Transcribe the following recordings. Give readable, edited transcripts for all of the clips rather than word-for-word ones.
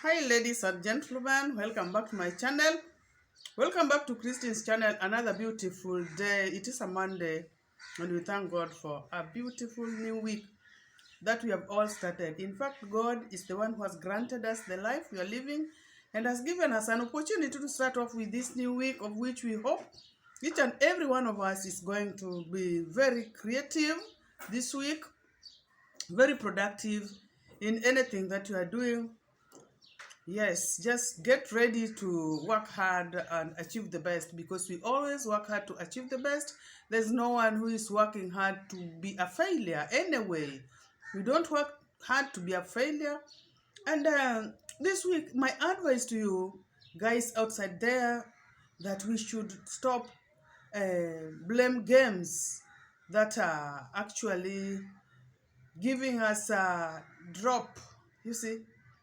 Hi ladies and gentlemen, welcome back to my channel. Welcome back to Christine's channel. Another beautiful day. It is a Monday and we thank God for a beautiful new week that we have all started. In fact, God is the one who has granted us the life we are living and has given us an opportunity to start off with this new week, of which we hope each and every one of us is going to be very creative this week, very productive in anything that you are doing. Yes, just get ready to work hard and achieve the best, because we always work hard to achieve the best. There's no one who is working hard to be a failure anyway. We don't work hard to be a failure. And this week, my advice to you guys outside there, that we should stop blame games that are actually giving us a drop. You see,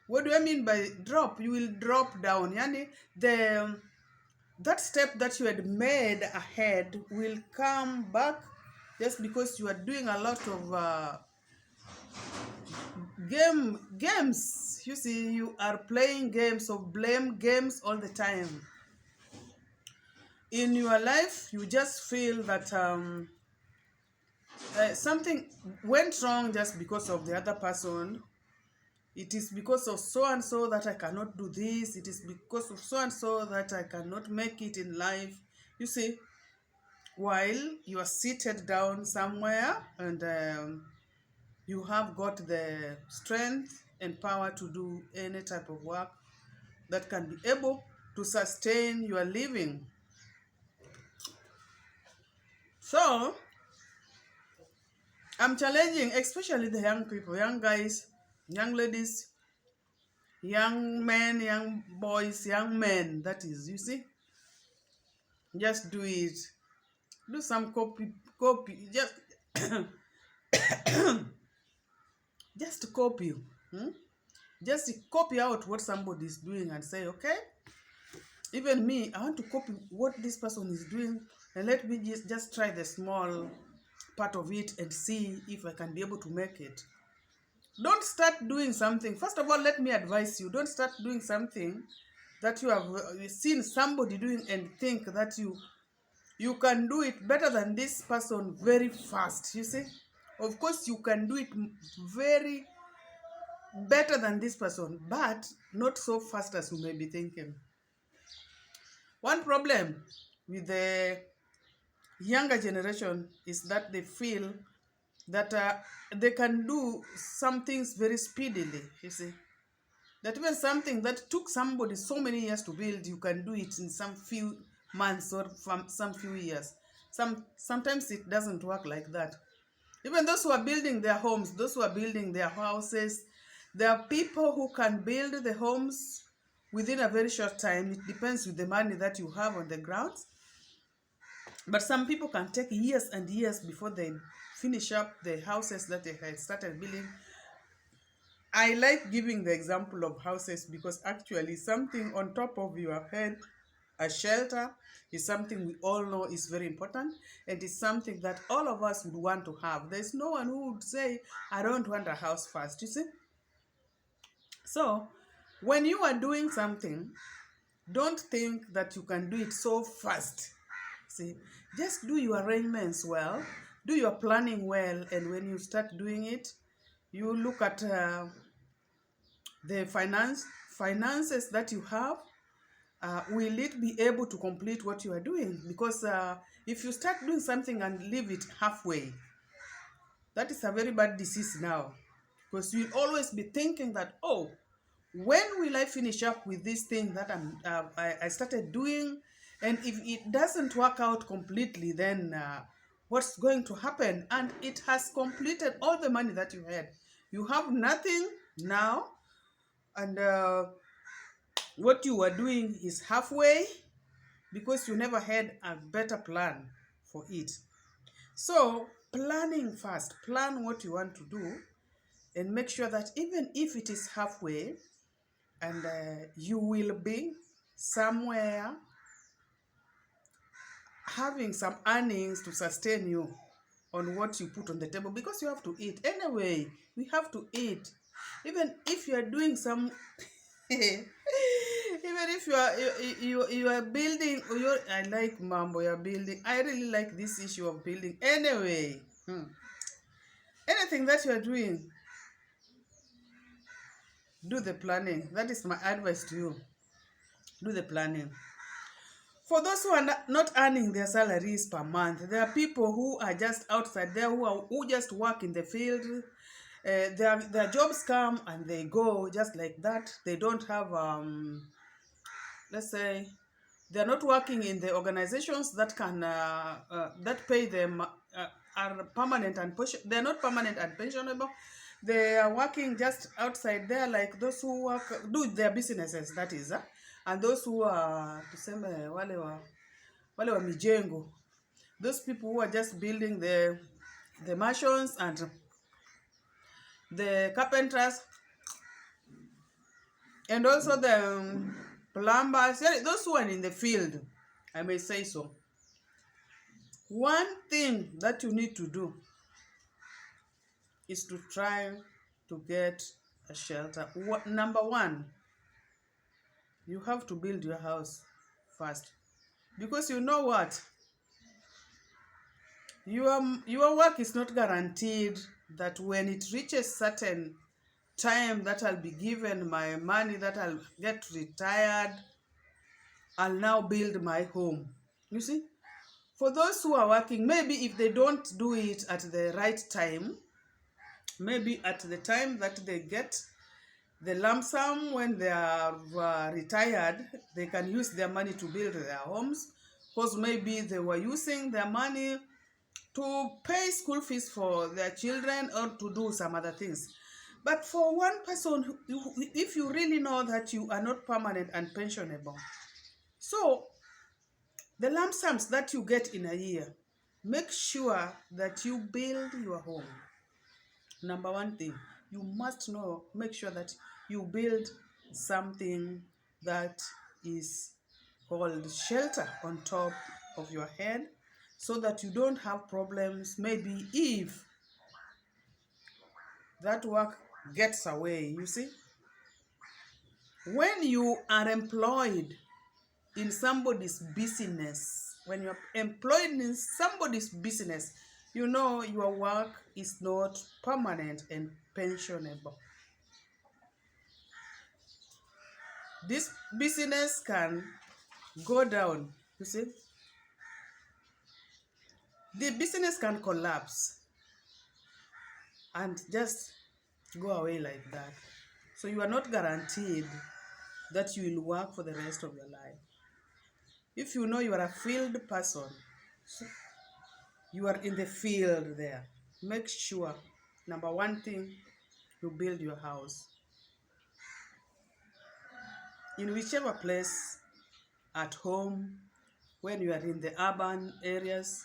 what do I mean by drop? You will drop down. Yani, that step that you had made ahead will come back, just because you are doing a lot of games. You see, you are playing games of blame games all the time. In your life, you just feel that something went wrong just because of the other person. It is because of so and so that I cannot do this. It is because of so and so that I cannot make it in life. You see, while you are seated down somewhere and you have got the strength and power to do any type of work that can be able to sustain your living. So, I'm challenging, especially the young people, young guys, young ladies, young men, young boys, young men, that is, you see. Just do it. Do some copy. Just copy. Hmm? Just copy out what somebody is doing and say, okay, even me, I want to copy what this person is doing, and let me just try the small part of it and see if I can be able to make it. Don't start doing something. First of all, let me advise you, don't start doing something that you have seen somebody doing and think that you can do it better than this person very fast. You see, of course you can do it very better than this person, but not so fast as you may be thinking. One problem with the younger generation is that they feel that they can do some things very speedily. You see, that even something that took somebody so many years to build, you can do it in some few months or some few years. Sometimes it doesn't work like that. Even those who are building their homes, those who are building their houses, there are people who can build the homes within a very short time. It depends with the money that you have on the ground. But some people can take years and years before they finish up the houses that they had started building. I like giving the example of houses because actually something on top of your head, a shelter, is something we all know is very important, and it's something that all of us would want to have. There's no one who would say, I don't want a house first, you see? So, when you are doing something, don't think that you can do it so fast. See, just do your arrangements well, do your planning well, and when you start doing it, you look at the finances that you have. Will it be able to complete what you are doing? Because if you start doing something and leave it halfway, that is a very bad disease now. Because you'll always be thinking that, oh, when will I finish up with this thing that I started doing? And if it doesn't work out completely, then what's going to happen? And it has completed all the money that you had. You have nothing now, and what you are doing is halfway because you never had a better plan for it. So, planning first, plan what you want to do, and make sure that even if it is halfway, and you will be somewhere having some earnings to sustain you on what you put on the table, because you have to eat anyway. We have to eat, even if you are doing some Even if you are building, I like mambo, you're building. I really like this issue of building. Anyway, anything that you are doing, do the planning. That is my advice to you. Do the planning. For those who are not earning their salaries per month, there are people who are just outside there who just work in the field. Their jobs come and they go just like that. They don't have let's say they're not working in the organizations that can that pay them are permanent and they're not permanent and pensionable. They are working just outside there, like those who work do their businesses, that is, and those who are tuseme wale wa mijengo, those people who are just building the mansions and the carpenters and also the plumbers, yeah, those who are in the field, I may say so. One thing that you need to do is to try to get a shelter. Number one, you have to build your house first. Because you know what? Your work is not guaranteed that when it reaches certain time that I'll be given my money, that I'll get retired, I'll now build my home. You see? For those who are working, maybe if they don't do it at the right time, maybe at the time that they get the lump sum when they are retired, they can use their money to build their homes, because maybe they were using their money to pay school fees for their children or to do some other things. But for one person, if you really know that you are not permanent and pensionable, so the lump sums that you get in a year, make sure that you build your home. Number one thing, you must make sure that you build something that is called shelter on top of your head, so that you don't have problems. Maybe if that work gets away, you see. When you are employed in somebody's business, when you're employed in somebody's business, you know your work is not permanent and pensionable. This business can go down, you see. The business can collapse and just go away like that. So you are not guaranteed that you will work for the rest of your life. If you know you are a field person, you are in the field there, make sure, number one thing, you build your house. In whichever place, at home, when you are in the urban areas,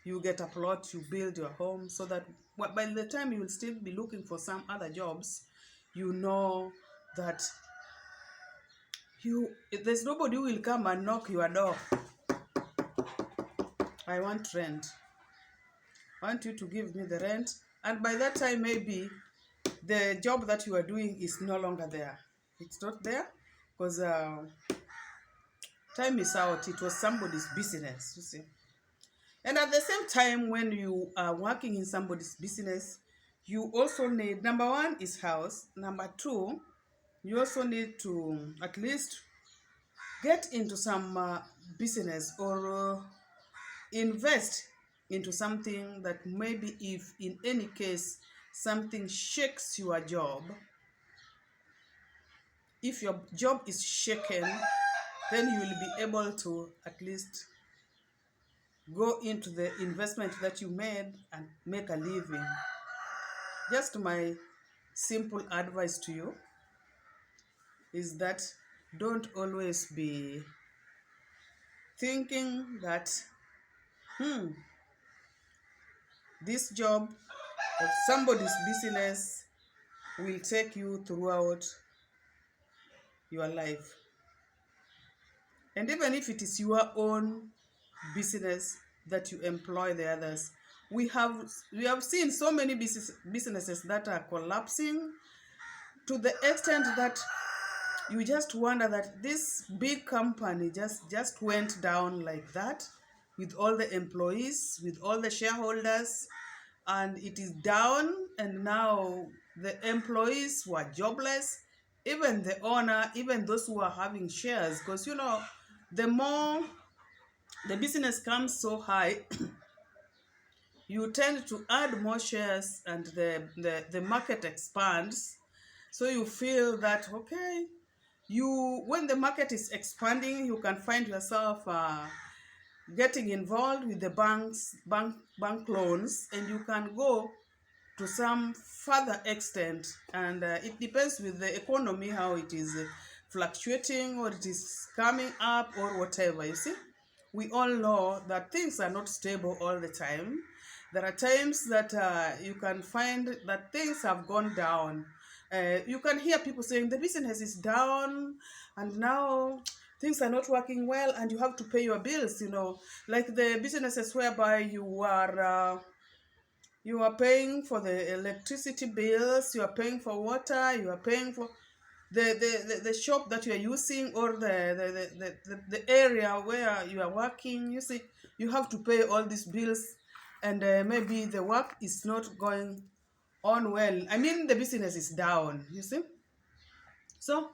you get a plot, you build your home, so that by the time you will still be looking for some other jobs, you know that there's nobody who will come and knock your door. I want rent. I want you to give me the rent. And by that time, maybe the job that you are doing is no longer there. It's not there because time is out. It was somebody's business, you see. And at the same time, when you are working in somebody's business, you also need, number one is house. Number two, you also need to at least get into some business or invest into something that maybe if in any case something shakes your job, if your job is shaken, then you will be able to at least go into the investment that you made and make a living. Just my simple advice to you is that don't always be thinking that this job of somebody's business will take you throughout your life. And even if it is your own business that you employ the others, we have seen so many businesses that are collapsing to the extent that you just wonder that this big company just went down like that, with all the employees, with all the shareholders, and it is down, and now the employees were jobless, even the owner, even those who are having shares, because the more the business comes so high, you tend to add more shares, and the market expands. So you feel that, okay, when the market is expanding, you can find yourself getting involved with the bank loans, and you can go to some further extent. And it depends with the economy, how it is fluctuating, or it is coming up, or whatever. You see, we all know that things are not stable all the time. There are times that you can find that things have gone down. You can hear people saying the business is down, and now things are not working well, and you have to pay your bills, like the businesses whereby you are paying for the electricity bills, you are paying for water, you are paying for the shop that you are using, or the area where you are working. You see, you have to pay all these bills, and maybe the work is not going on well. I mean, the business is down, you see. So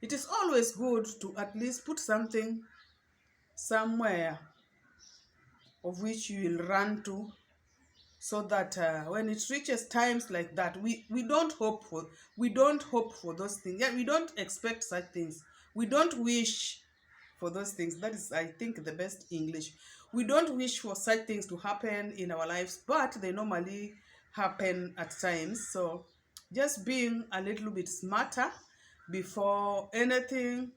it is always good to at least put something somewhere of which you will run to, so that when it reaches times like that, we don't hope for those things. Yeah, we don't expect such things. We don't wish for those things. That is, I think, the best English. We don't wish for such things to happen in our lives, but they normally happen at times. So just being a little bit smarter before anything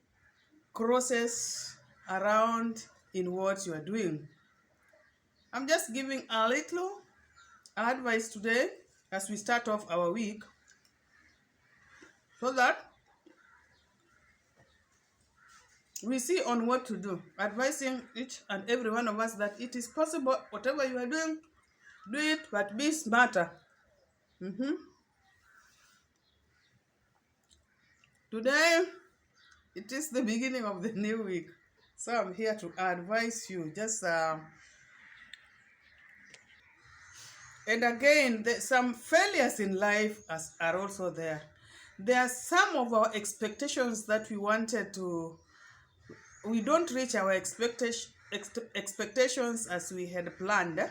crosses around in what you are doing. I'm just giving a little advice today as we start off our week, so that we see on what to do, advising each and every one of us that it is possible, whatever you are doing, do it, but be smarter. Today, it is the beginning of the new week, so I'm here to advise you. And again, some failures in life are also there. There are some of our expectations that we don't reach our expectations as we had planned,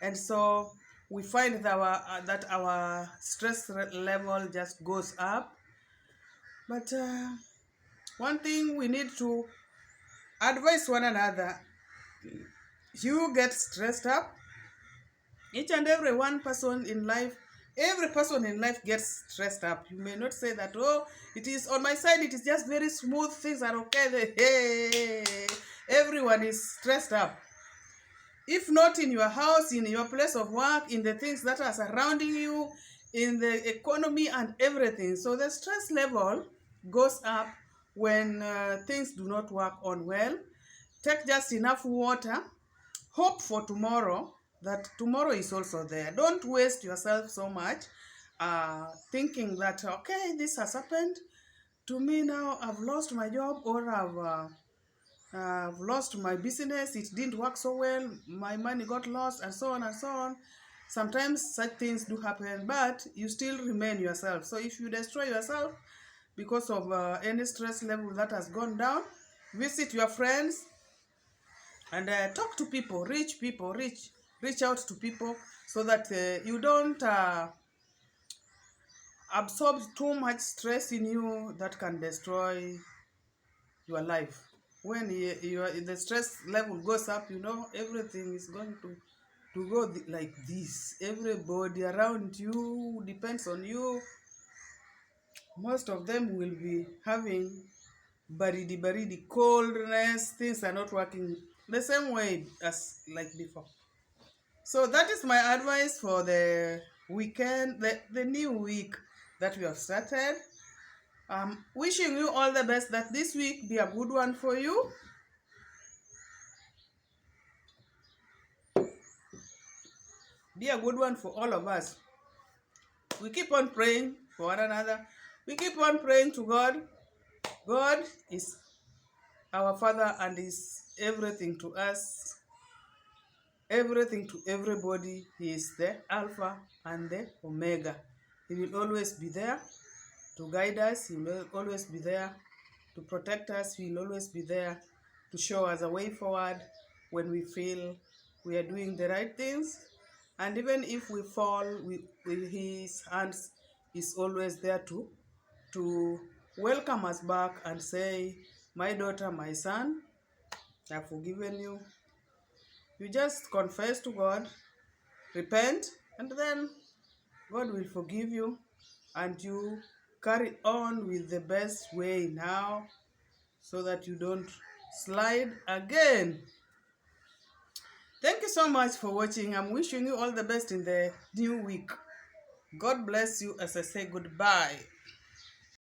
and so we find that our stress level just goes up. But one thing we need to advise one another: you get stressed up, each and every one person in life, every person in life gets stressed up. You may not say that, oh, it is on my side, it is just very smooth, things are okay. Hey, everyone is stressed up. If not in your house, in your place of work, in the things that are surrounding you, in the economy and everything. So the stress level goes up when things do not work on well. Take just enough water. Hope for tomorrow, that tomorrow is also there. Don't waste yourself so much thinking that, okay, this has happened to me now, I've lost my job, or I've lost my business, it didn't work so well, my money got lost, and so on and so on. Sometimes such things do happen, but you still remain yourself. So if you destroy yourself because of any stress level that has gone down, visit your friends, and talk to people, reach out to people, so that you don't absorb too much stress in you that can destroy your life. When the stress level goes up, everything is going to go like this. Everybody around you depends on you. Most of them will be having baridi, coldness. Things are not working the same way as like before. So that is my advice for the weekend, the new week that we have started. Wishing you all the best, that this week be a good one for you. Be a good one for all of us. We keep on praying for one another. We keep on praying to God God is our Father and is everything to us, everything to everybody. He is the Alpha and the Omega. He will always be there to guide us. He will always be there to protect us. He will always be there to show us a way forward when we feel we are doing the right things. And even if we fall, with his hands is always there to welcome us back and say, my daughter, my son, I've forgiven you. You just confess to God, repent, and then God will forgive you, and you carry on with the best way now so that you don't slide again. Thank you so much for watching. I'm wishing you all the best in the new week. God bless you as I say goodbye.